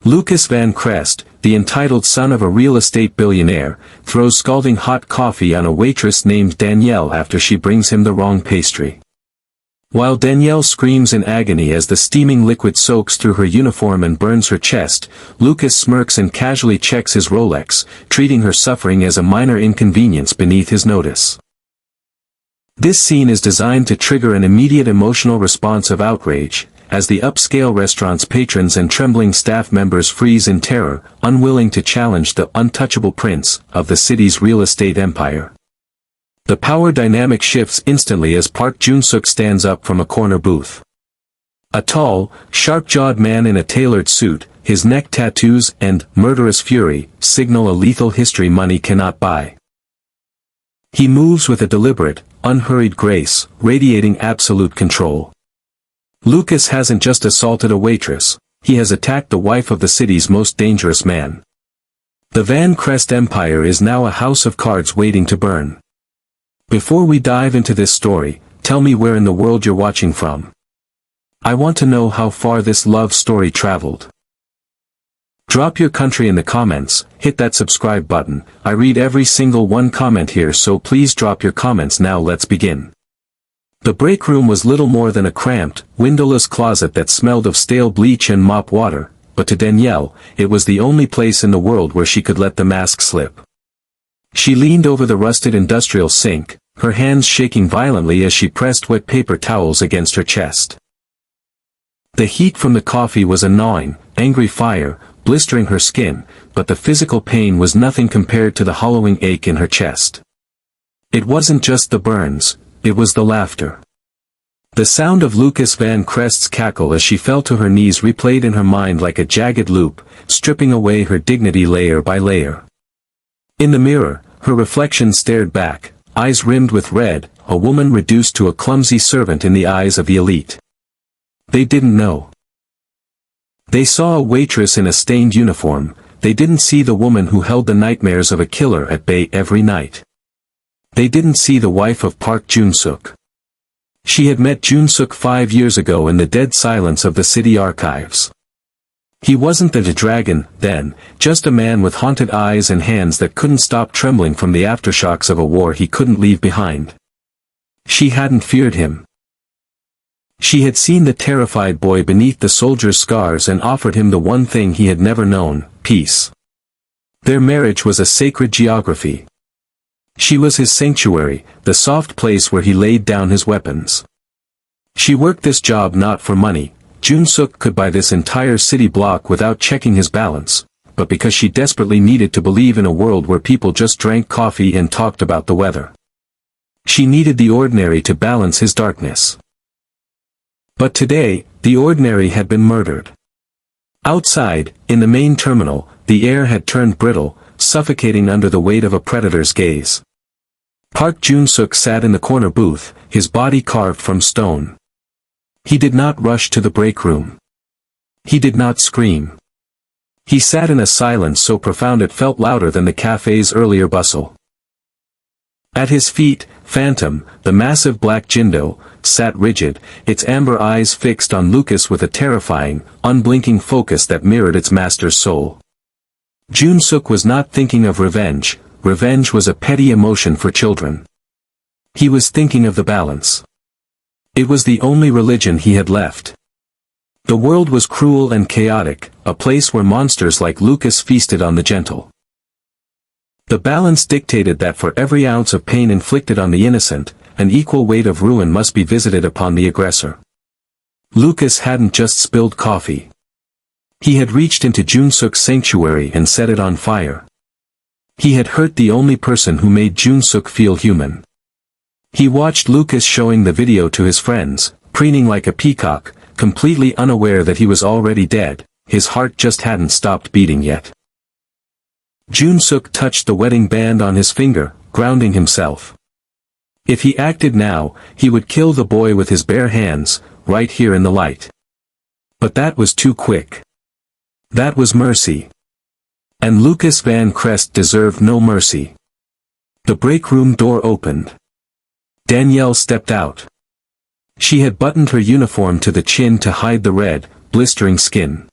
Lucas Van Crest, the entitled son of a real estate billionaire, throws scalding hot coffee on a waitress named Danielle after she brings him the wrong pastry. While Danielle screams in agony as the steaming liquid soaks through her uniform and burns her chest, Lucas smirks and casually checks his Rolex, treating her suffering as a minor inconvenience beneath his notice. This scene is designed to trigger an immediate emotional response of outrage, as the upscale restaurant's patrons and trembling staff members freeze in terror, unwilling to challenge the untouchable prince of the city's real estate empire. The power dynamic shifts instantly as Park Jun-suk stands up from a corner booth. A tall, sharp-jawed man in a tailored suit, his neck tattoos and murderous fury signal a lethal history money cannot buy. He moves with a deliberate, unhurried grace, radiating absolute control. Lucas hasn't just assaulted a waitress, he has attacked the wife of the city's most dangerous man. The Van Crest Empire is now a house of cards waiting to burn. Before we dive into this story, tell me where in the world you're watching from. I want to know how far this love story traveled. Drop your country in the comments, hit that subscribe button. I read every single one comment here, so please drop your comments now. Let's begin. The break room was little more than a cramped, windowless closet that smelled of stale bleach and mop water, but to Danielle, it was the only place in the world where she could let the mask slip. She leaned over the rusted industrial sink, her hands shaking violently as she pressed wet paper towels against her chest. The heat from the coffee was a gnawing, angry fire, blistering her skin, but the physical pain was nothing compared to the hollowing ache in her chest. It wasn't just the burns, it was the laughter. The sound of Lucas Van Crest's cackle as she fell to her knees replayed in her mind like a jagged loop, stripping away her dignity layer by layer. In the mirror, her reflection stared back, eyes rimmed with red, a woman reduced to a clumsy servant in the eyes of the elite. They didn't know. They saw a waitress in a stained uniform, they didn't see the woman who held the nightmares of a killer at bay every night. They didn't see the wife of Park Jun-suk. She had met Jun-suk 5 years ago in the dead silence of the city archives. He wasn't the dragon, then, just a man with haunted eyes and hands that couldn't stop trembling from the aftershocks of a war he couldn't leave behind. She hadn't feared him. She had seen the terrified boy beneath the soldier's scars and offered him the one thing he had never known, peace. Their marriage was a sacred geography. She was his sanctuary, the soft place where he laid down his weapons. She worked this job not for money. Jun-suk could buy this entire city block without checking his balance, but because she desperately needed to believe in a world where people just drank coffee and talked about the weather. She needed the ordinary to balance his darkness. But today, the ordinary had been murdered. Outside, in the main terminal, the air had turned brittle, suffocating under the weight of a predator's gaze. Park Jun-suk sat in the corner booth, his body carved from stone. He did not rush to the break room. He did not scream. He sat in a silence so profound it felt louder than the cafe's earlier bustle. At his feet, Phantom, the massive black Jindo, sat rigid, its amber eyes fixed on Lucas with a terrifying, unblinking focus that mirrored its master's soul. Jun-suk was not thinking of revenge. Revenge was a petty emotion for children. He was thinking of the balance. It was the only religion he had left. The world was cruel and chaotic, a place where monsters like Lucas feasted on the gentle. The balance dictated that for every ounce of pain inflicted on the innocent, an equal weight of ruin must be visited upon the aggressor. Lucas hadn't just spilled coffee. He had reached into Jun-suk's sanctuary and set it on fire. He had hurt the only person who made Jun-suk feel human. He watched Lucas showing the video to his friends, preening like a peacock, completely unaware that he was already dead. His heart just hadn't stopped beating yet. Jun-suk touched the wedding band on his finger, grounding himself. If he acted now, he would kill the boy with his bare hands, right here in the light. But that was too quick. That was mercy. And Lucas Van Crest deserved no mercy. The break room door opened. Danielle stepped out. She had buttoned her uniform to the chin to hide the red, blistering skin.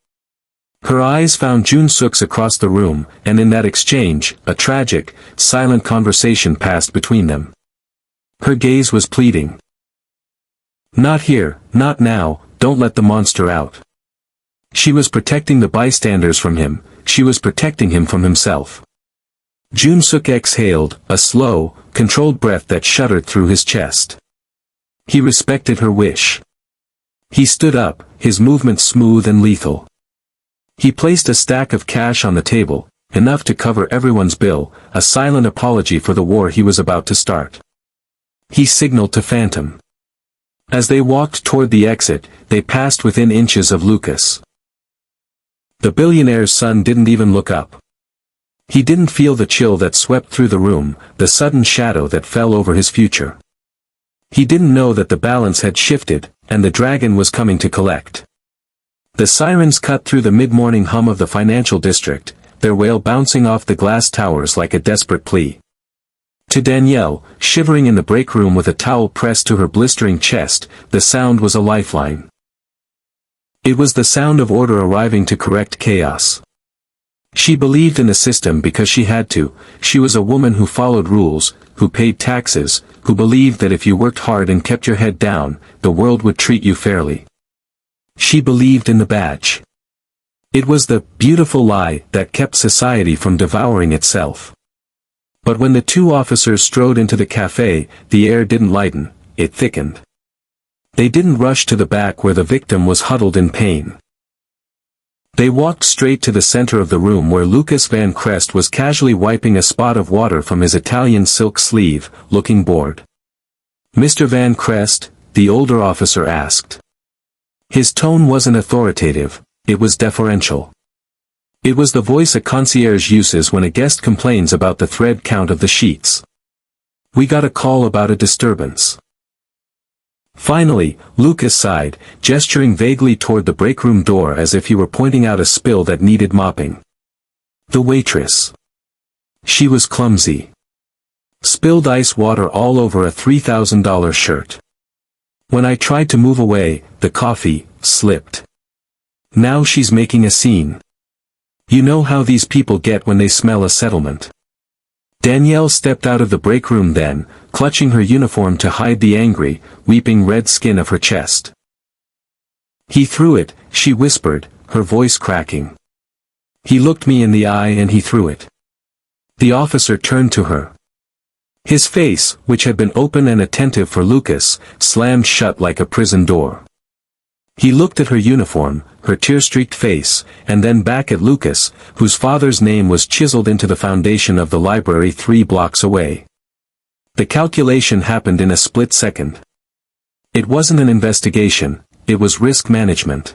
Her eyes found Jun-suk's across the room, and in that exchange, a tragic, silent conversation passed between them. Her gaze was pleading. "Not here, not now, don't let the monster out." She was protecting the bystanders from him, she was protecting him from himself. Jun-suk exhaled, a slow, controlled breath that shuddered through his chest. He respected her wish. He stood up, his movement smooth and lethal. He placed a stack of cash on the table, enough to cover everyone's bill, a silent apology for the war he was about to start. He signaled to Phantom. As they walked toward the exit, they passed within inches of Lucas. The billionaire's son didn't even look up. He didn't feel the chill that swept through the room, the sudden shadow that fell over his future. He didn't know that the balance had shifted, and the dragon was coming to collect. The sirens cut through the mid-morning hum of the financial district, their wail bouncing off the glass towers like a desperate plea. To Danielle, shivering in the break room with a towel pressed to her blistering chest, the sound was a lifeline. It was the sound of order arriving to correct chaos. She believed in the system because she had to. She was a woman who followed rules, who paid taxes, who believed that if you worked hard and kept your head down, the world would treat you fairly. She believed in the badge. It was the beautiful lie that kept society from devouring itself. But when the two officers strode into the cafe, the air didn't lighten, it thickened. They didn't rush to the back where the victim was huddled in pain. They walked straight to the center of the room where Lucas Van Crest was casually wiping a spot of water from his Italian silk sleeve, looking bored. "Mr. Van Crest?" the older officer asked. His tone wasn't authoritative, it was deferential. It was the voice a concierge uses when a guest complains about the thread count of the sheets. "We got a call about a disturbance." Finally, Lucas sighed, gesturing vaguely toward the breakroom door as if he were pointing out a spill that needed mopping. The waitress. She was clumsy. Spilled ice water all over a $3,000 shirt. When I tried to move away, the coffee slipped. Now she's making a scene. You know how these people get when they smell a settlement. Danielle stepped out of the break room then, clutching her uniform to hide the angry, weeping red skin of her chest. "He threw it," she whispered, her voice cracking. "He looked me in the eye and he threw it." The officer turned to her. His face, which had been open and attentive for Lucas, slammed shut like a prison door. He looked at her uniform, her tear-streaked face, and then back at Lucas, whose father's name was chiseled into the foundation of the library 3 blocks away. The calculation happened in a split second. It wasn't an investigation, it was risk management.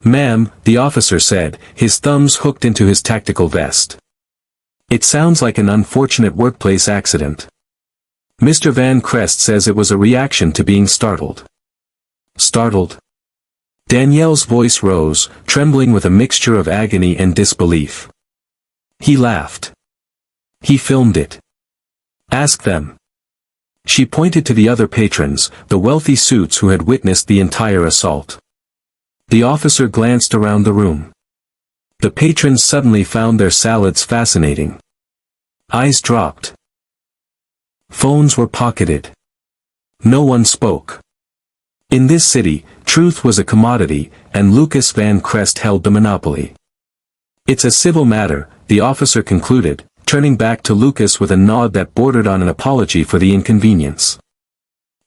"Ma'am," the officer said, his thumbs hooked into his tactical vest. "It sounds like an unfortunate workplace accident. Mr. Van Crest says it was a reaction to being startled." "Startled?" Danielle's voice rose, trembling with a mixture of agony and disbelief. He laughed. "He filmed it. Ask them." She pointed to the other patrons, the wealthy suits who had witnessed the entire assault. The officer glanced around the room. The patrons suddenly found their salads fascinating. Eyes dropped. Phones were pocketed. No one spoke. In this city, truth was a commodity, and Lucas Van Crest held the monopoly. "It's a civil matter," the officer concluded, turning back to Lucas with a nod that bordered on an apology for the inconvenience.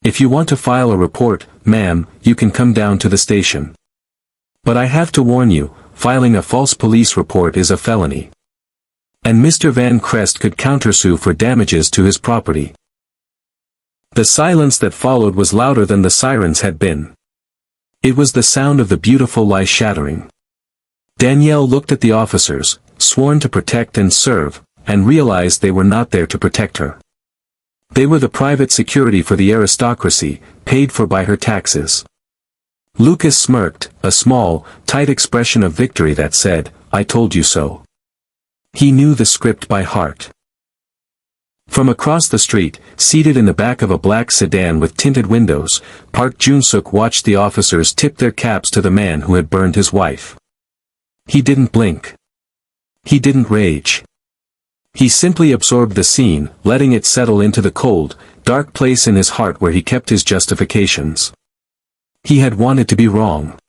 "If you want to file a report, ma'am, you can come down to the station. But I have to warn you, filing a false police report is a felony. And Mr. Van Crest could countersue for damages to his property." The silence that followed was louder than the sirens had been. It was the sound of the beautiful lie shattering. Danielle looked at the officers, sworn to protect and serve, and realized they were not there to protect her. They were the private security for the aristocracy, paid for by her taxes. Lucas smirked, a small, tight expression of victory that said, "I told you so." He knew the script by heart. From across the street, seated in the back of a black sedan with tinted windows, Park Jun-suk watched the officers tip their caps to the man who had burned his wife. He didn't blink. He didn't rage. He simply absorbed the scene, letting it settle into the cold, dark place in his heart where he kept his justifications. He had wanted to be wrong.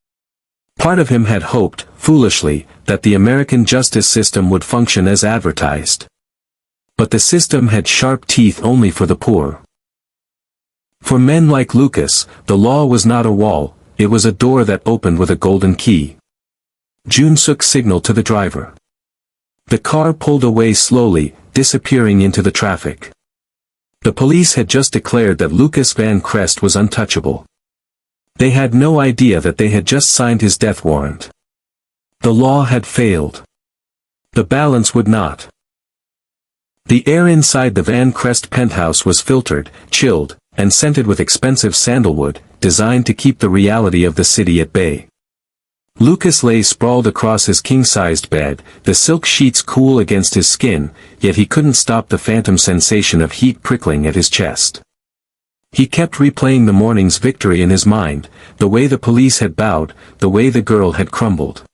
Part of him had hoped, foolishly, that the American justice system would function as advertised. But the system had sharp teeth only for the poor. For men like Lucas, the law was not a wall, it was a door that opened with a golden key. Jun-suk signaled to the driver. The car pulled away slowly, disappearing into the traffic. The police had just declared that Lucas Van Crest was untouchable. They had no idea that they had just signed his death warrant. The law had failed. The balance would not. The air inside the Van Crest penthouse was filtered, chilled, and scented with expensive sandalwood, designed to keep the reality of the city at bay. Lucas lay sprawled across his king-sized bed, the silk sheets cool against his skin, yet he couldn't stop the phantom sensation of heat prickling at his chest. He kept replaying the morning's victory in his mind, the way the police had bowed, the way the girl had crumbled.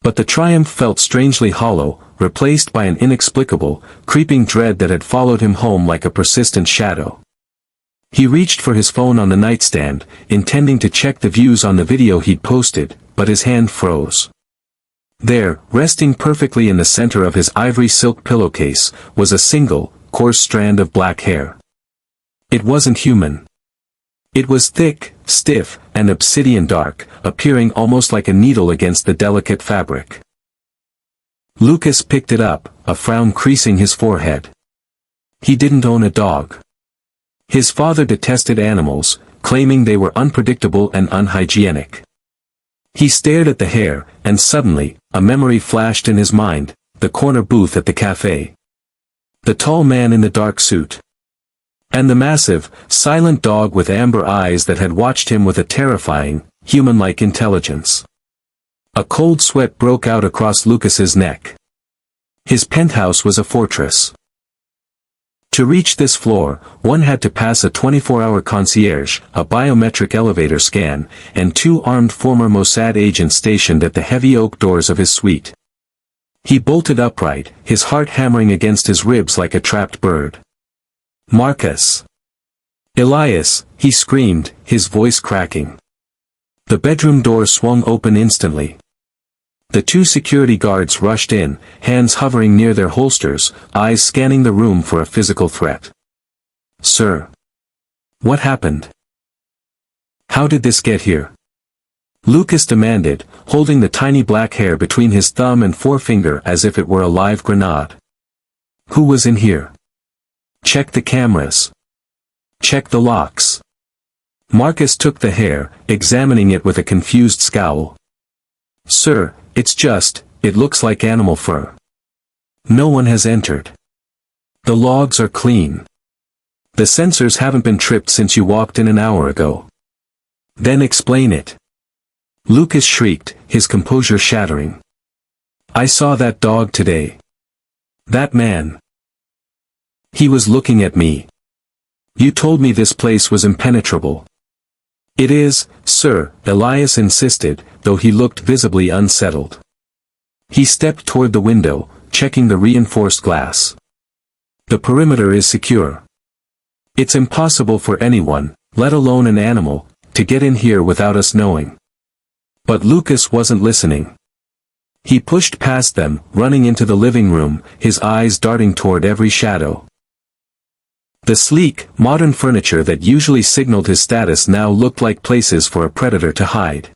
But the triumph felt strangely hollow, replaced by an inexplicable, creeping dread that had followed him home like a persistent shadow. He reached for his phone on the nightstand, intending to check the views on the video he'd posted, but his hand froze. There, resting perfectly in the center of his ivory silk pillowcase, was a single, coarse strand of black hair. It wasn't human. It was thick, stiff, and obsidian dark, appearing almost like a needle against the delicate fabric. Lucas picked it up, a frown creasing his forehead. He didn't own a dog. His father detested animals, claiming they were unpredictable and unhygienic. He stared at the hair, and suddenly, a memory flashed in his mind, the corner booth at the cafe. The tall man in the dark suit. And the massive, silent dog with amber eyes that had watched him with a terrifying, human-like intelligence. A cold sweat broke out across Lucas's neck. His penthouse was a fortress. To reach this floor, one had to pass a 24-hour concierge, a biometric elevator scan, and 2 armed former Mossad agents stationed at the heavy oak doors of his suite. He bolted upright, his heart hammering against his ribs like a trapped bird. Marcus. Elias, he screamed, his voice cracking. The bedroom door swung open instantly. The 2 security guards rushed in, hands hovering near their holsters, eyes scanning the room for a physical threat. "Sir. What happened? How did this get here?" Lucas demanded, holding the tiny black hair between his thumb and forefinger as if it were a live grenade. "Who was in here? Check the cameras. Check the locks." Marcus took the hair, examining it with a confused scowl. "Sir, it looks like animal fur. No one has entered. The logs are clean. The sensors haven't been tripped since you walked in an hour ago." "Then explain it." Lucas shrieked, his composure shattering. "I saw that dog today. That man. He was looking at me. You told me this place was impenetrable." "It is, sir," Elias insisted, though he looked visibly unsettled. He stepped toward the window, checking the reinforced glass. "The perimeter is secure. It's impossible for anyone, let alone an animal, to get in here without us knowing." But Lucas wasn't listening. He pushed past them, running into the living room, his eyes darting toward every shadow. The sleek, modern furniture that usually signaled his status now looked like places for a predator to hide.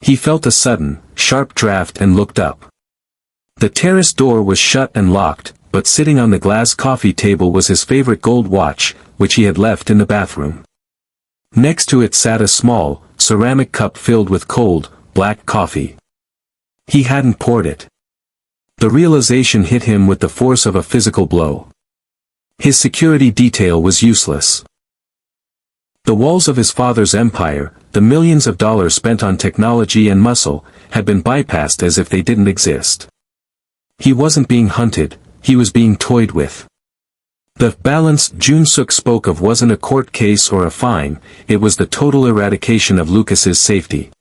He felt a sudden, sharp draft and looked up. The terrace door was shut and locked, but sitting on the glass coffee table was his favorite gold watch, which he had left in the bathroom. Next to it sat a small, ceramic cup filled with cold, black coffee. He hadn't poured it. The realization hit him with the force of a physical blow. His security detail was useless. The walls of his father's empire, the millions of dollars spent on technology and muscle, had been bypassed as if they didn't exist. He wasn't being hunted, he was being toyed with. The balance Jun-suk spoke of wasn't a court case or a fine, it was the total eradication of Lucas's safety.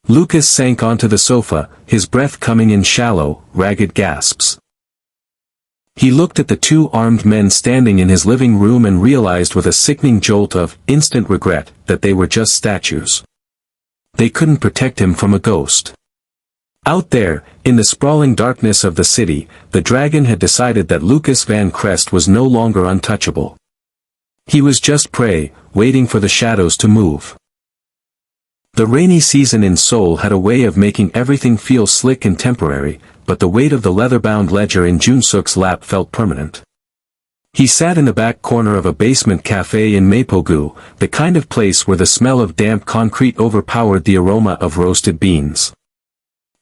Lucas sank onto the sofa, his breath coming in shallow, ragged gasps. He looked at the two armed men standing in his living room and realized with a sickening jolt of instant regret that they were just statues. They couldn't protect him from a ghost. Out there, in the sprawling darkness of the city, the dragon had decided that Lucas Van Crest was no longer untouchable. He was just prey, waiting for the shadows to move. The rainy season in Seoul had a way of making everything feel slick and temporary, but the weight of the leather-bound ledger in Jun-suk's lap felt permanent. He sat in the back corner of a basement cafe in Mapogu, the kind of place where the smell of damp concrete overpowered the aroma of roasted beans.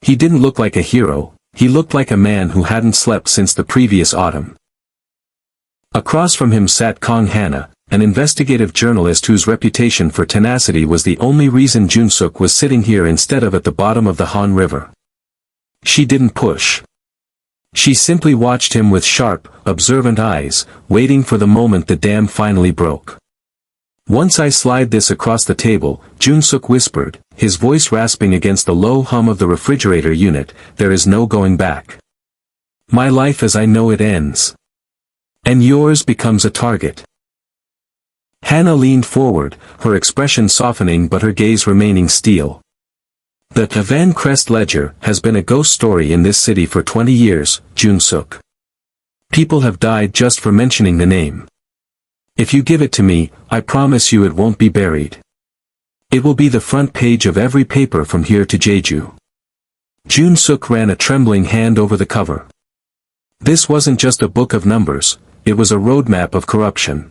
He didn't look like a hero, he looked like a man who hadn't slept since the previous autumn. Across from him sat Kong Hana, an investigative journalist whose reputation for tenacity was the only reason Jun-suk was sitting here instead of at the bottom of the Han River. She didn't push. She simply watched him with sharp, observant eyes, waiting for the moment the dam finally broke. "Once I slide this across the table," Jun-suk whispered, his voice rasping against the low hum of the refrigerator unit, "there is no going back. My life as I know it ends. And yours becomes a target." Hannah leaned forward, her expression softening but her gaze remaining steel. "The Van Crest ledger has been a ghost story in this city for 20 years, Jun-suk. People have died just for mentioning the name. If you give it to me, I promise you it won't be buried. It will be the front page of every paper from here to Jeju." Jun-suk ran a trembling hand over the cover. This wasn't just a book of numbers, it was a roadmap of corruption.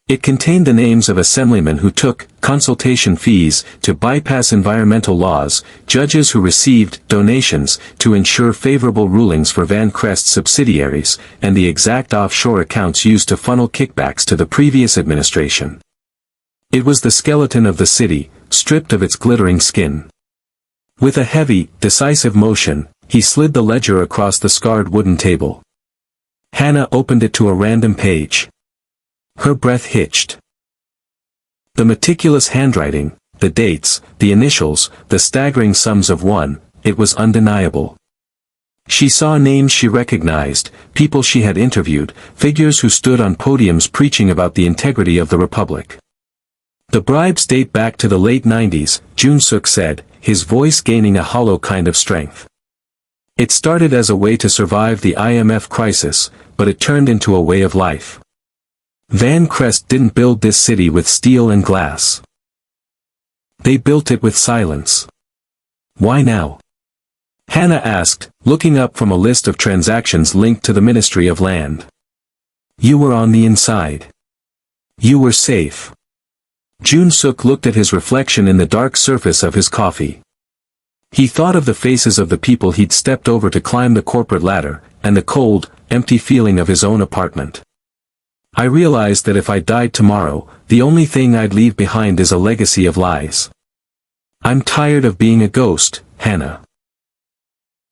It contained the names of assemblymen who took consultation fees to bypass environmental laws, judges who received donations to ensure favorable rulings for Van Crest subsidiaries, and the exact offshore accounts used to funnel kickbacks to the previous administration. It was the skeleton of the city, stripped of its glittering skin. With a heavy, decisive motion, he slid the ledger across the scarred wooden table. Hannah opened it to a random page. Her breath hitched. The meticulous handwriting, the dates, the initials, the staggering sums of it was undeniable. She saw names she recognized, people she had interviewed, figures who stood on podiums preaching about the integrity of the Republic. "The bribes date back to the late 90s, Jun-suk said, his voice gaining a hollow kind of strength. "It started as a way to survive the IMF crisis, but it turned into a way of life. Van Crest didn't build this city with steel and glass. They built it with silence." "Why now?" Hannah asked, looking up from a list of transactions linked to the Ministry of Land. "You were on the inside. You were safe." Jun-suk looked at his reflection in the dark surface of his coffee. He thought of the faces of the people he'd stepped over to climb the corporate ladder, and the cold, empty feeling of his own apartment. "I realized that if I died tomorrow, the only thing I'd leave behind is a legacy of lies. I'm tired of being a ghost, Hannah.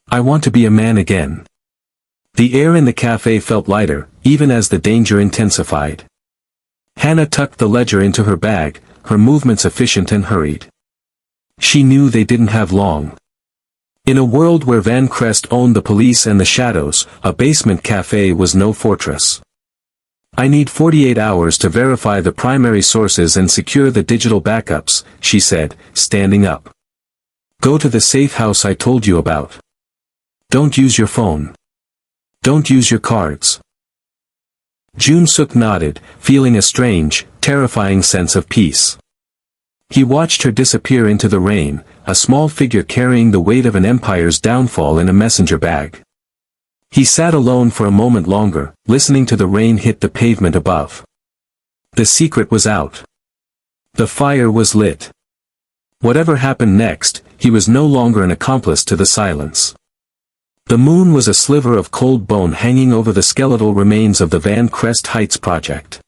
I want to be a man again." The air in the cafe felt lighter, even as the danger intensified. Hannah tucked the ledger into her bag, her movements efficient and hurried. She knew they didn't have long. In a world where Van Crest owned the police and the shadows, a basement cafe was no fortress. "I need 48 hours to verify the primary sources and secure the digital backups," she said, standing up. "Go to the safe house I told you about. Don't use your phone. Don't use your cards." Jun-suk nodded, feeling a strange, terrifying sense of peace. He watched her disappear into the rain, a small figure carrying the weight of an empire's downfall in a messenger bag. He sat alone for a moment longer, listening to the rain hit the pavement above. The secret was out. The fire was lit. Whatever happened next, he was no longer an accomplice to the silence. The moon was a sliver of cold bone hanging over the skeletal remains of the Van Crest Heights project.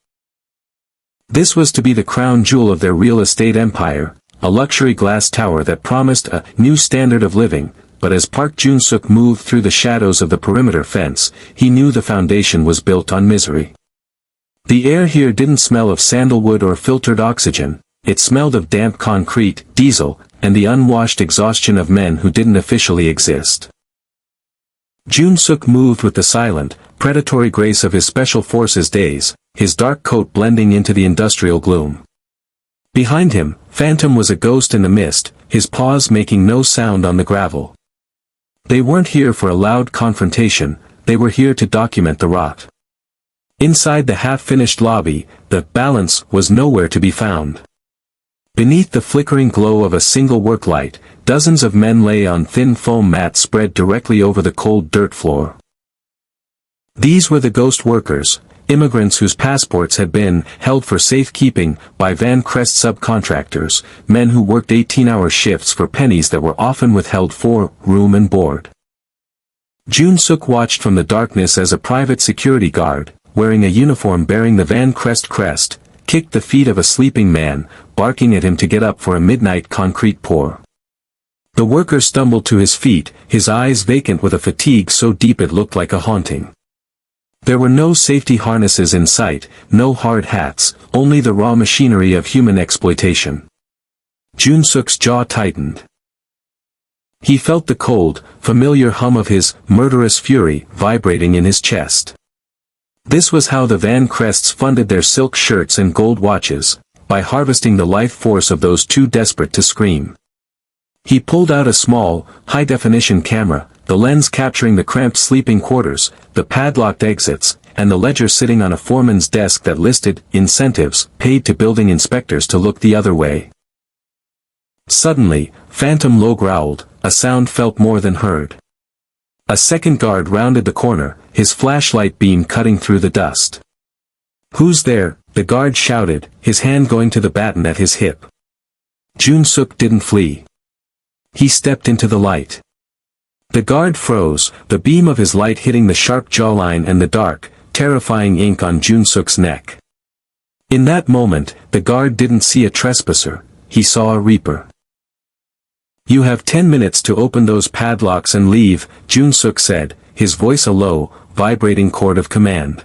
This was to be the crown jewel of their real estate empire, a luxury glass tower that promised a new standard of living, but as Park Jun-suk moved through the shadows of the perimeter fence, he knew the foundation was built on misery. The air here didn't smell of sandalwood or filtered oxygen, it smelled of damp concrete, diesel, and the unwashed exhaustion of men who didn't officially exist. Jun-suk moved with the silent, predatory grace of his special forces days, his dark coat blending into the industrial gloom. Behind him, Phantom was a ghost in the mist, his paws making no sound on the gravel. They weren't here for a loud confrontation, they were here to document the rot. Inside the half-finished lobby, the balance was nowhere to be found. Beneath the flickering glow of a single work light, dozens of men lay on thin foam mats spread directly over the cold dirt floor. These were the ghost workers, immigrants whose passports had been held for safekeeping by Van Crest subcontractors, men who worked 18-hour shifts for pennies that were often withheld for room and board. Jun-suk watched from the darkness as a private security guard, wearing a uniform bearing the Van Crest crest, kicked the feet of a sleeping man, barking at him to get up for a midnight concrete pour. The worker stumbled to his feet, his eyes vacant with a fatigue so deep it looked like a haunting. There were no safety harnesses in sight, no hard hats, only the raw machinery of human exploitation. Jun-suk's jaw tightened. He felt the cold, familiar hum of his murderous fury vibrating in his chest. This was how the Van Crests funded their silk shirts and gold watches, by harvesting the life force of those too desperate to scream. He pulled out a small, high-definition camera, the lens capturing the cramped sleeping quarters, the padlocked exits, and the ledger sitting on a foreman's desk that listed incentives paid to building inspectors to look the other way. Suddenly, Phantom low growled, a sound felt more than heard. A second guard rounded the corner, his flashlight beam cutting through the dust. "Who's there?" the guard shouted, his hand going to the baton at his hip. Jun-suk didn't flee. He stepped into the light. The guard froze, the beam of his light hitting the sharp jawline and the dark, terrifying ink on Jun-suk's neck. In that moment, the guard didn't see a trespasser, he saw a reaper. "You have 10 minutes to open those padlocks and leave," Jun-suk said, his voice a low, vibrating chord of command.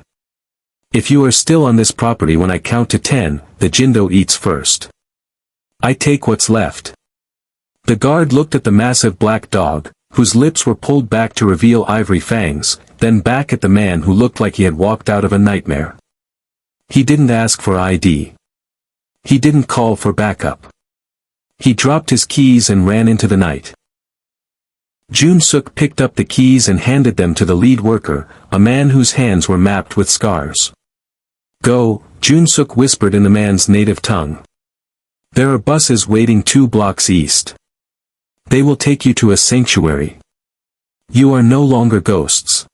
"If you are still on this property when I count to 10, the Jindo eats first. I take what's left." The guard looked at the massive black dog, whose lips were pulled back to reveal ivory fangs, then back at the man who looked like he had walked out of a nightmare. He didn't ask for ID. He didn't call for backup. He dropped his keys and ran into the night. Jun-suk picked up the keys and handed them to the lead worker, a man whose hands were mapped with scars. "Go," Jun-suk whispered in the man's native tongue. "There are buses waiting 2 blocks east. They will take you to a sanctuary. You are no longer ghosts."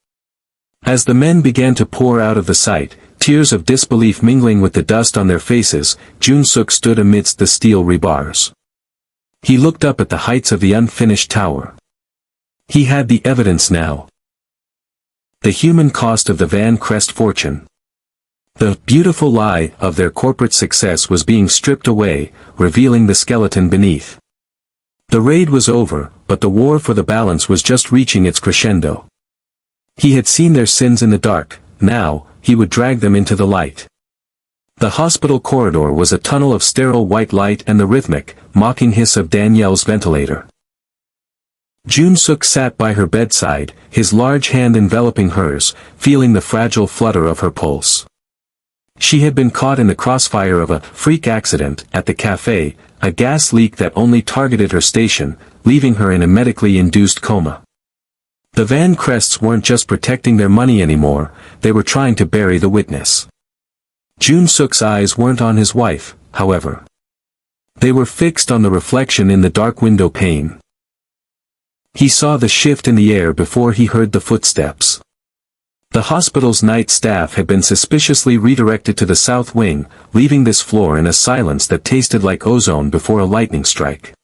As the men began to pour out of the sight, tears of disbelief mingling with the dust on their faces, Jun-suk stood amidst the steel rebars. He looked up at the heights of the unfinished tower. He had the evidence now. The human cost of the Van Crest fortune. The beautiful lie of their corporate success was being stripped away, revealing the skeleton beneath. The raid was over, but the war for the balance was just reaching its crescendo. He had seen their sins in the dark, now, he would drag them into the light. The hospital corridor was a tunnel of sterile white light and the rhythmic, mocking hiss of Danielle's ventilator. Jun-suk sat by her bedside, his large hand enveloping hers, feeling the fragile flutter of her pulse. She had been caught in the crossfire of a freak accident at the cafe, a gas leak that only targeted her station, leaving her in a medically induced coma. The Van Crests weren't just protecting their money anymore, they were trying to bury the witness. Jun-suk's eyes weren't on his wife, however. They were fixed on the reflection in the dark window pane. He saw the shift in the air before he heard the footsteps. The hospital's night staff had been suspiciously redirected to the south wing, leaving this floor in a silence that tasted like ozone before a lightning strike.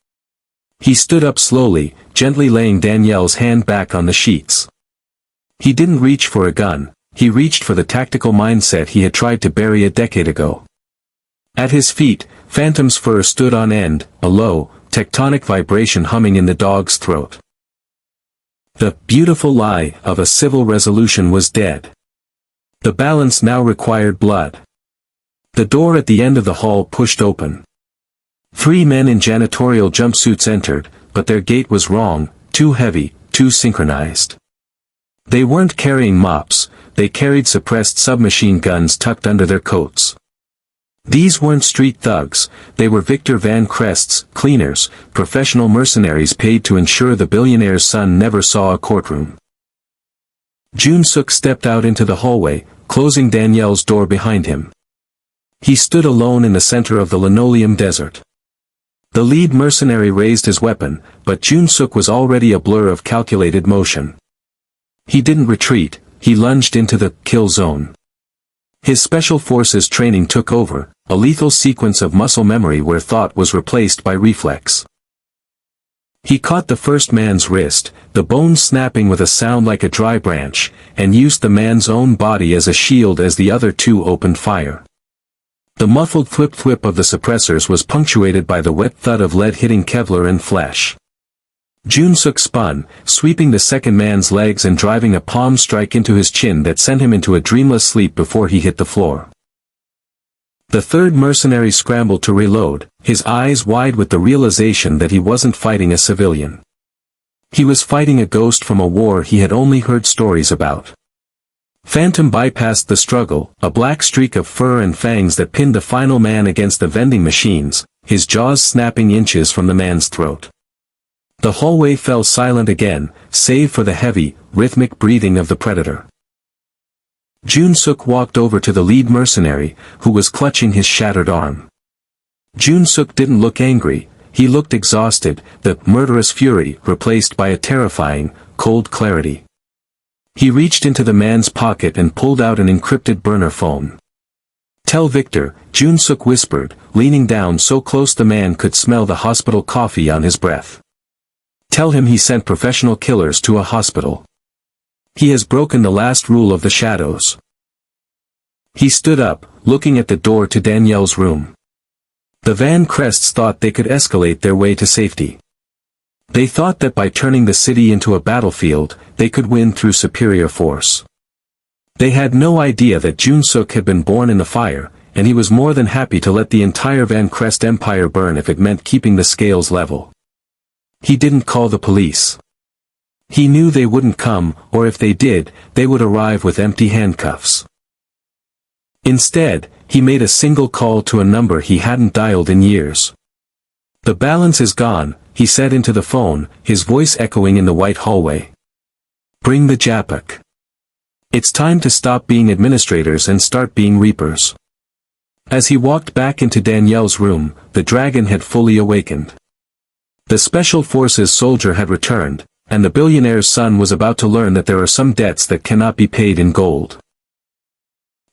He stood up slowly, gently laying Danielle's hand back on the sheets. He didn't reach for a gun, he reached for the tactical mindset he had tried to bury a decade ago. At his feet, Phantom's fur stood on end, a low, tectonic vibration humming in the dog's throat. The beautiful lie of a civil resolution was dead. The balance now required blood. The door at the end of the hall pushed open. 3 men in janitorial jumpsuits entered, but their gait was wrong, too heavy, too synchronized. They weren't carrying mops, they carried suppressed submachine guns tucked under their coats. These weren't street thugs, they were Victor Van Crest's cleaners, professional mercenaries paid to ensure the billionaire's son never saw a courtroom. Jun-suk stepped out into the hallway, closing Danielle's door behind him. He stood alone in the center of the linoleum desert. The lead mercenary raised his weapon, but Jun-suk was already a blur of calculated motion. He didn't retreat, he lunged into the kill zone. His special forces training took over, a lethal sequence of muscle memory where thought was replaced by reflex. He caught the first man's wrist, the bone snapping with a sound like a dry branch, and used the man's own body as a shield as the other two opened fire. The muffled thwip-thwip of the suppressors was punctuated by the wet thud of lead hitting Kevlar and flesh. Jun-suk spun, sweeping the second man's legs and driving a palm strike into his chin that sent him into a dreamless sleep before he hit the floor. The third mercenary scrambled to reload, his eyes wide with the realization that he wasn't fighting a civilian. He was fighting a ghost from a war he had only heard stories about. Phantom bypassed the struggle, a black streak of fur and fangs that pinned the final man against the vending machines, his jaws snapping inches from the man's throat. The hallway fell silent again, save for the heavy, rhythmic breathing of the predator. Jun-suk walked over to the lead mercenary, who was clutching his shattered arm. Jun-suk didn't look angry, he looked exhausted, the murderous fury replaced by a terrifying, cold clarity. He reached into the man's pocket and pulled out an encrypted burner phone. "Tell Victor," Jun-suk whispered, leaning down so close the man could smell the hospital coffee on his breath. "Tell him he sent professional killers to a hospital. He has broken the last rule of the shadows." He stood up, looking at the door to Danielle's room. The Van Crests thought they could escalate their way to safety. They thought that by turning the city into a battlefield, they could win through superior force. They had no idea that Jun-suk had been born in the fire, and he was more than happy to let the entire Van Crest empire burn if it meant keeping the scales level. He didn't call the police. He knew they wouldn't come, or if they did, they would arrive with empty handcuffs. Instead, he made a single call to a number he hadn't dialed in years. "The balance is gone," he said into the phone, his voice echoing in the white hallway. "Bring the Japuk. It's time to stop being administrators and start being reapers." As he walked back into Danielle's room, the dragon had fully awakened. The special forces soldier had returned, and the billionaire's son was about to learn that there are some debts that cannot be paid in gold.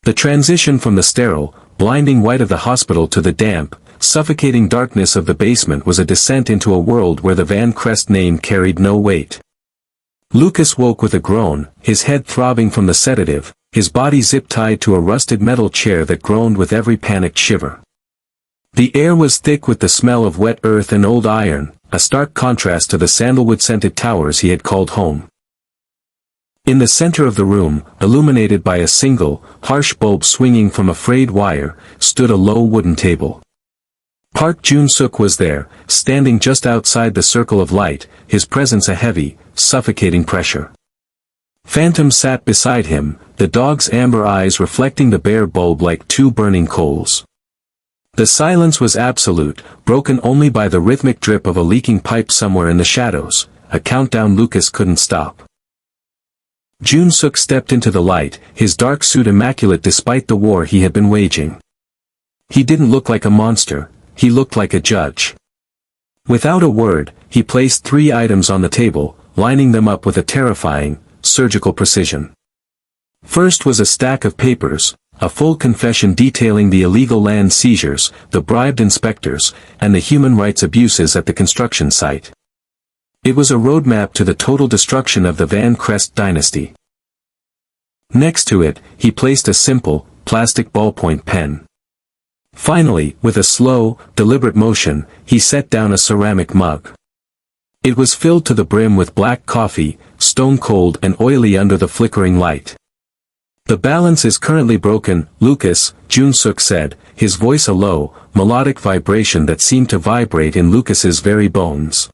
The transition from the sterile, blinding white of the hospital to the damp, suffocating darkness of the basement was a descent into a world where the Van Crest name carried no weight. Lucas woke with a groan, his head throbbing from the sedative, his body zip-tied to a rusted metal chair that groaned with every panicked shiver. The air was thick with the smell of wet earth and old iron, a stark contrast to the sandalwood-scented towers he had called home. In the center of the room, illuminated by a single, harsh bulb swinging from a frayed wire, stood a low wooden table. Park Jun-suk was there, standing just outside the circle of light, his presence a heavy, suffocating pressure. Phantom sat beside him, the dog's amber eyes reflecting the bare bulb like two burning coals. The silence was absolute, broken only by the rhythmic drip of a leaking pipe somewhere in the shadows, a countdown Lucas couldn't stop. Jun-suk stepped into the light, his dark suit immaculate despite the war he had been waging. He didn't look like a monster, he looked like a judge. Without a word, he placed 3 items on the table, lining them up with a terrifying, surgical precision. First was a stack of papers, a full confession detailing the illegal land seizures, the bribed inspectors, and the human rights abuses at the construction site. It was a roadmap to the total destruction of the Van Crest dynasty. Next to it, he placed a simple, plastic ballpoint pen. Finally, with a slow, deliberate motion, he set down a ceramic mug. It was filled to the brim with black coffee, stone cold and oily under the flickering light. The balance is currently broken, Lucas, Jun-suk said, his voice a low, melodic vibration that seemed to vibrate in Lucas's very bones.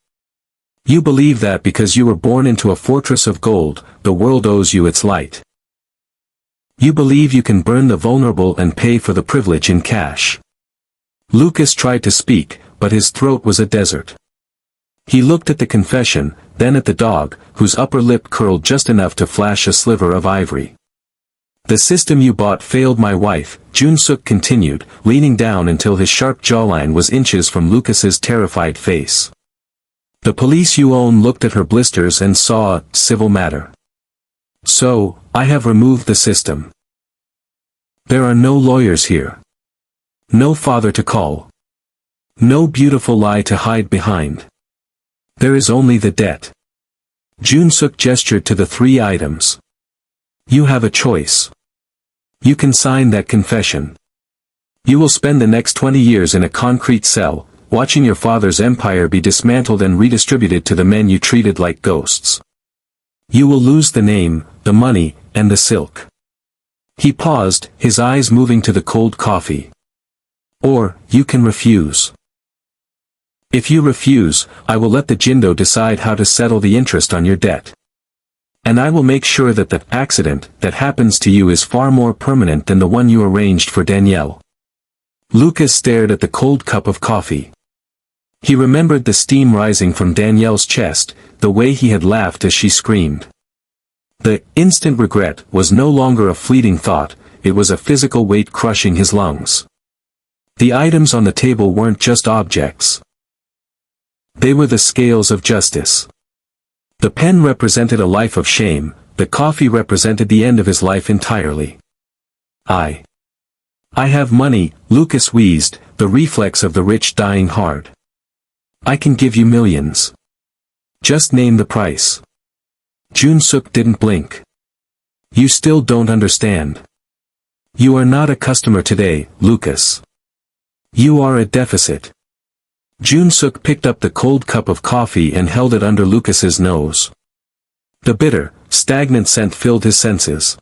You believe that because you were born into a fortress of gold, the world owes you its light. You believe you can burn the vulnerable and pay for the privilege in cash. Lucas tried to speak, but his throat was a desert. He looked at the confession, then at the dog, whose upper lip curled just enough to flash a sliver of ivory. The system you bought failed my wife, Jun-suk continued, leaning down until his sharp jawline was inches from Lucas's terrified face. The police you own looked at her blisters and saw a civil matter. So, I have removed the system. There are no lawyers here. No father to call. No beautiful lie to hide behind. There is only the debt. Jun-suk gestured to the 3 items. You have a choice. You can sign that confession. You will spend the next 20 years in a concrete cell, watching your father's empire be dismantled and redistributed to the men you treated like ghosts. You will lose the name, the money, and the silk. He paused, his eyes moving to the cold coffee. Or, you can refuse. If you refuse, I will let the Jindo decide how to settle the interest on your debt. And I will make sure that the accident that happens to you is far more permanent than the one you arranged for Danielle. Lucas stared at the cold cup of coffee. He remembered the steam rising from Danielle's chest, the way he had laughed as she screamed. The instant regret was no longer a fleeting thought, it was a physical weight crushing his lungs. The items on the table weren't just objects. They were the scales of justice. The pen represented a life of shame, the coffee represented the end of his life entirely. I have money, Lucas wheezed, the reflex of the rich dying hard. I can give you millions. Just name the price. Jun-suk didn't blink. You still don't understand. You are not a customer today, Lucas. You are a deficit. Jun-suk picked up the cold cup of coffee and held it under Lucas's nose. The bitter, stagnant scent filled his senses.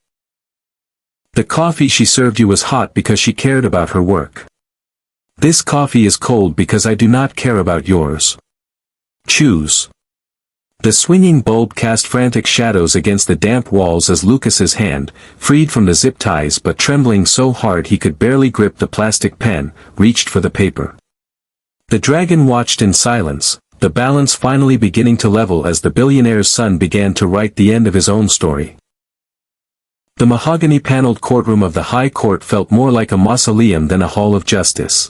The coffee she served you was hot because she cared about her work. This coffee is cold because I do not care about yours. Choose. The swinging bulb cast frantic shadows against the damp walls as Lucas's hand, freed from the zip ties but trembling so hard he could barely grip the plastic pen, reached for the paper. The dragon watched in silence, the balance finally beginning to level as the billionaire's son began to write the end of his own story. The mahogany-paneled courtroom of the High Court felt more like a mausoleum than a hall of justice.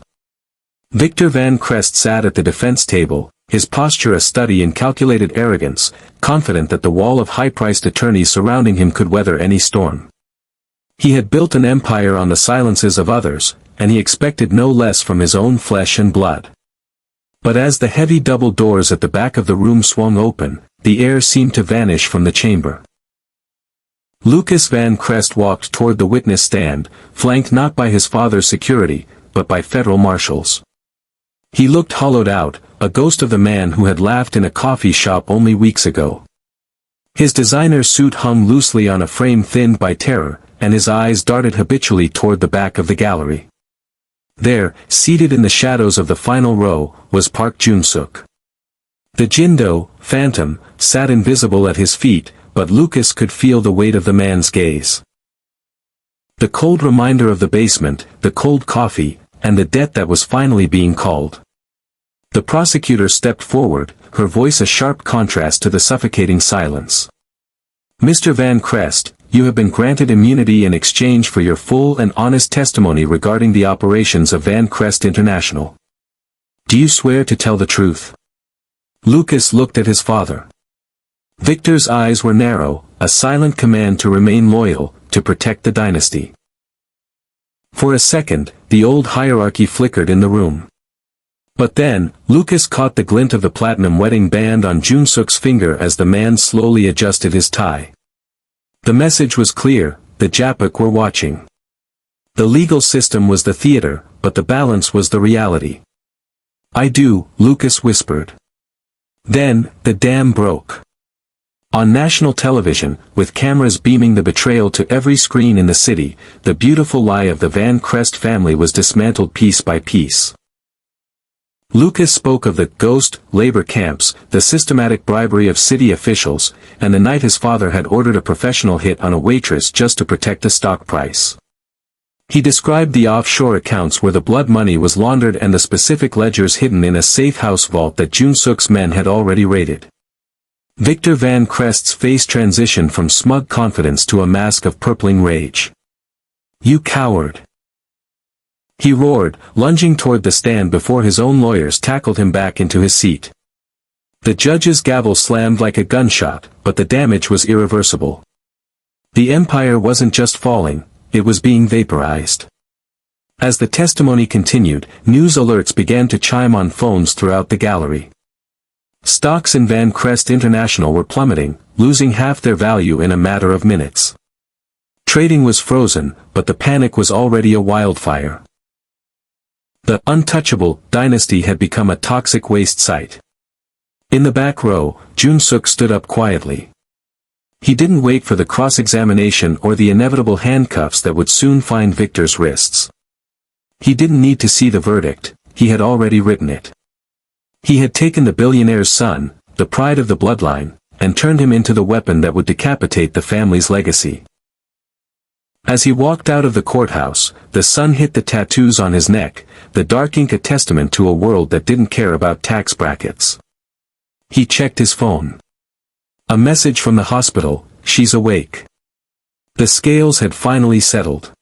Victor Van Crest sat at the defense table, his posture a study in calculated arrogance, confident that the wall of high-priced attorneys surrounding him could weather any storm. He had built an empire on the silences of others, and he expected no less from his own flesh and blood. But as the heavy double doors at the back of the room swung open, the air seemed to vanish from the chamber. Lucas Van Crest walked toward the witness stand, flanked not by his father's security, but by federal marshals. He looked hollowed out, a ghost of the man who had laughed in a coffee shop only weeks ago. His designer suit hung loosely on a frame thinned by terror, and his eyes darted habitually toward the back of the gallery. There, seated in the shadows of the final row, was Park Jun-suk. The Jindo, phantom, sat invisible at his feet, but Lucas could feel the weight of the man's gaze. The cold reminder of the basement, the cold coffee, and the debt that was finally being called. The prosecutor stepped forward, her voice a sharp contrast to the suffocating silence. Mr. Van Crest, you have been granted immunity in exchange for your full and honest testimony regarding the operations of Van Crest International. Do you swear to tell the truth? Lucas looked at his father. Victor's eyes were narrow, a silent command to remain loyal, to protect the dynasty. For a second, the old hierarchy flickered in the room. But then, Lucas caught the glint of the platinum wedding band on Jun-suk's finger as the man slowly adjusted his tie. The message was clear, the Japik were watching. The legal system was the theater, but the balance was the reality. I do, Lucas whispered. Then, the dam broke. On national television, with cameras beaming the betrayal to every screen in the city, the beautiful lie of the Van Crest family was dismantled piece by piece. Lucas spoke of the ghost labor camps, the systematic bribery of city officials, and the night his father had ordered a professional hit on a waitress just to protect the stock price. He described the offshore accounts where the blood money was laundered and the specific ledgers hidden in a safe house vault that Jun-suk's men had already raided. Victor Van Crest's face transitioned from smug confidence to a mask of purpling rage. "You coward!" he roared, lunging toward the stand before his own lawyers tackled him back into his seat. The judge's gavel slammed like a gunshot, but the damage was irreversible. The empire wasn't just falling, it was being vaporized. As the testimony continued, news alerts began to chime on phones throughout the gallery. Stocks in Van Crest International were plummeting, losing half their value in a matter of minutes. Trading was frozen, but the panic was already a wildfire. The untouchable dynasty had become a toxic waste site. In the back row, Jun-suk stood up quietly. He didn't wait for the cross-examination or the inevitable handcuffs that would soon find Victor's wrists. He didn't need to see the verdict, he had already written it. He had taken the billionaire's son, the pride of the bloodline, and turned him into the weapon that would decapitate the family's legacy. As he walked out of the courthouse, the sun hit the tattoos on his neck, the dark ink a testament to a world that didn't care about tax brackets. He checked his phone. A message from the hospital, "She's awake." The scales had finally settled.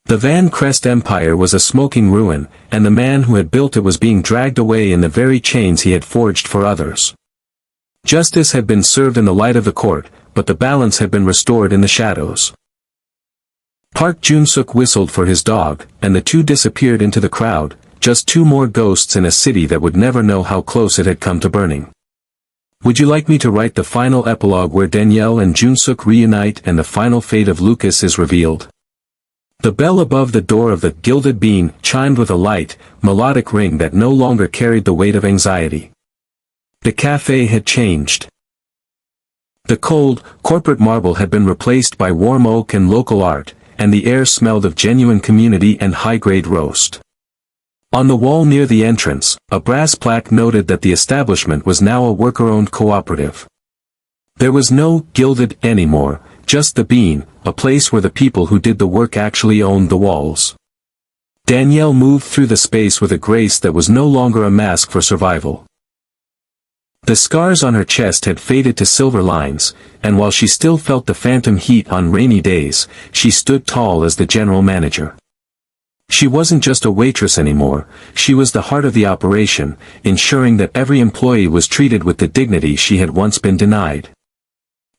The Van Crest empire was a smoking ruin, and the man who had built it was being dragged away in the very chains he had forged for others. Justice had been served in the light of the court, but the balance had been restored in the shadows. Park Jun-suk whistled for his dog, and the two disappeared into the crowd, just two more ghosts in a city that would never know how close it had come to burning. Would you like me to write the final epilogue where Danielle and Jun-suk reunite and the final fate of Lucas is revealed? The bell above the door of the Gilded Bean chimed with a light, melodic ring that no longer carried the weight of anxiety. The cafe had changed. The cold, corporate marble had been replaced by warm oak and local art, and the air smelled of genuine community and high-grade roast. On the wall near the entrance, a brass plaque noted that the establishment was now a worker-owned cooperative. There was no Gilded anymore, just the Bean, a place where the people who did the work actually owned the walls. Danielle moved through the space with a grace that was no longer a mask for survival. The scars on her chest had faded to silver lines, and while she still felt the phantom heat on rainy days, she stood tall as the general manager. She wasn't just a waitress anymore, she was the heart of the operation, ensuring that every employee was treated with the dignity she had once been denied.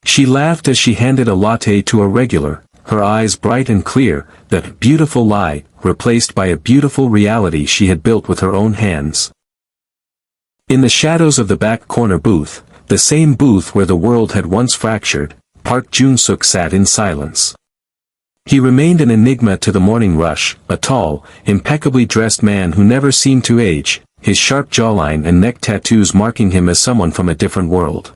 She laughed as she handed a latte to a regular, her eyes bright and clear, that beautiful lie, replaced by a beautiful reality she had built with her own hands. In the shadows of the back corner booth, the same booth where the world had once fractured, Park Jun-suk sat in silence. He remained an enigma to the morning rush, a tall, impeccably dressed man who never seemed to age, his sharp jawline and neck tattoos marking him as someone from a different world.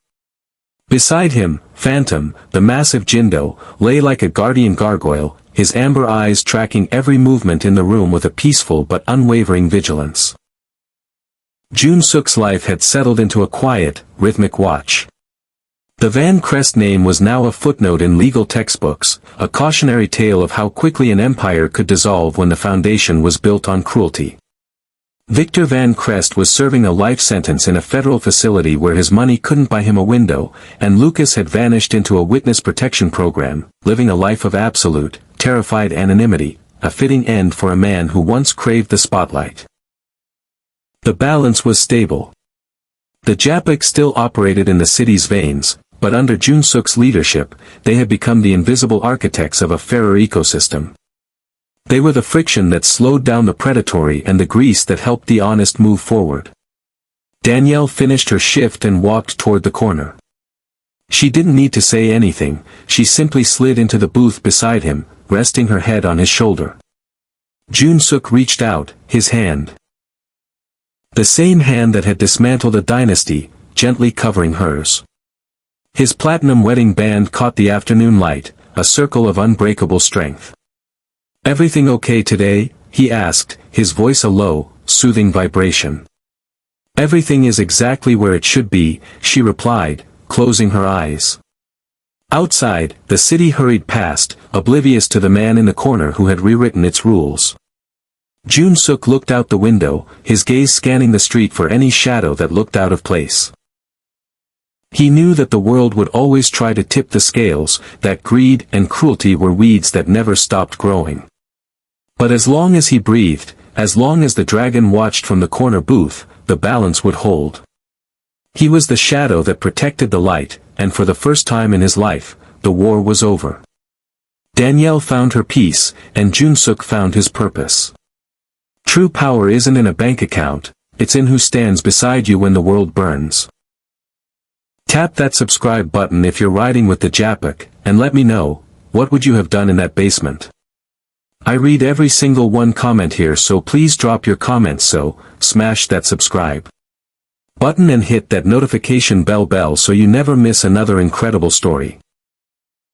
Beside him, Phantom, the massive Jindo, lay like a guardian gargoyle, his amber eyes tracking every movement in the room with a peaceful but unwavering vigilance. Jun-suk's life had settled into a quiet, rhythmic watch. The Van Crest name was now a footnote in legal textbooks, a cautionary tale of how quickly an empire could dissolve when the foundation was built on cruelty. Victor Van Crest was serving a life sentence in a federal facility where his money couldn't buy him a window, and Lucas had vanished into a witness protection program, living a life of absolute, terrified anonymity, a fitting end for a man who once craved the spotlight. The balance was stable. The Japik still operated in the city's veins, but under Jun-suk's leadership, they had become the invisible architects of a fairer ecosystem. They were the friction that slowed down the predatory and the grease that helped the honest move forward. Danielle finished her shift and walked toward the corner. She didn't need to say anything, she simply slid into the booth beside him, resting her head on his shoulder. Jun-suk reached out, his hand. The same hand that had dismantled a dynasty, gently covering hers. His platinum wedding band caught the afternoon light, a circle of unbreakable strength. "Everything okay today?" he asked, his voice a low, soothing vibration. "Everything is exactly where it should be," she replied, closing her eyes. Outside, the city hurried past, oblivious to the man in the corner who had rewritten its rules. Jun-suk looked out the window, his gaze scanning the street for any shadow that looked out of place. He knew that the world would always try to tip the scales, that greed and cruelty were weeds that never stopped growing. But as long as he breathed, as long as the dragon watched from the corner booth, the balance would hold. He was the shadow that protected the light, and for the first time in his life, the war was over. Danielle found her peace, and Jun-suk found his purpose. True power isn't in a bank account, it's in who stands beside you when the world burns. Tap that subscribe button if you're riding with the Japik, and let me know, what would you have done in that basement? I read every single one comment here, so please drop your comments, so smash that subscribe button and hit that notification bell so you never miss another incredible story.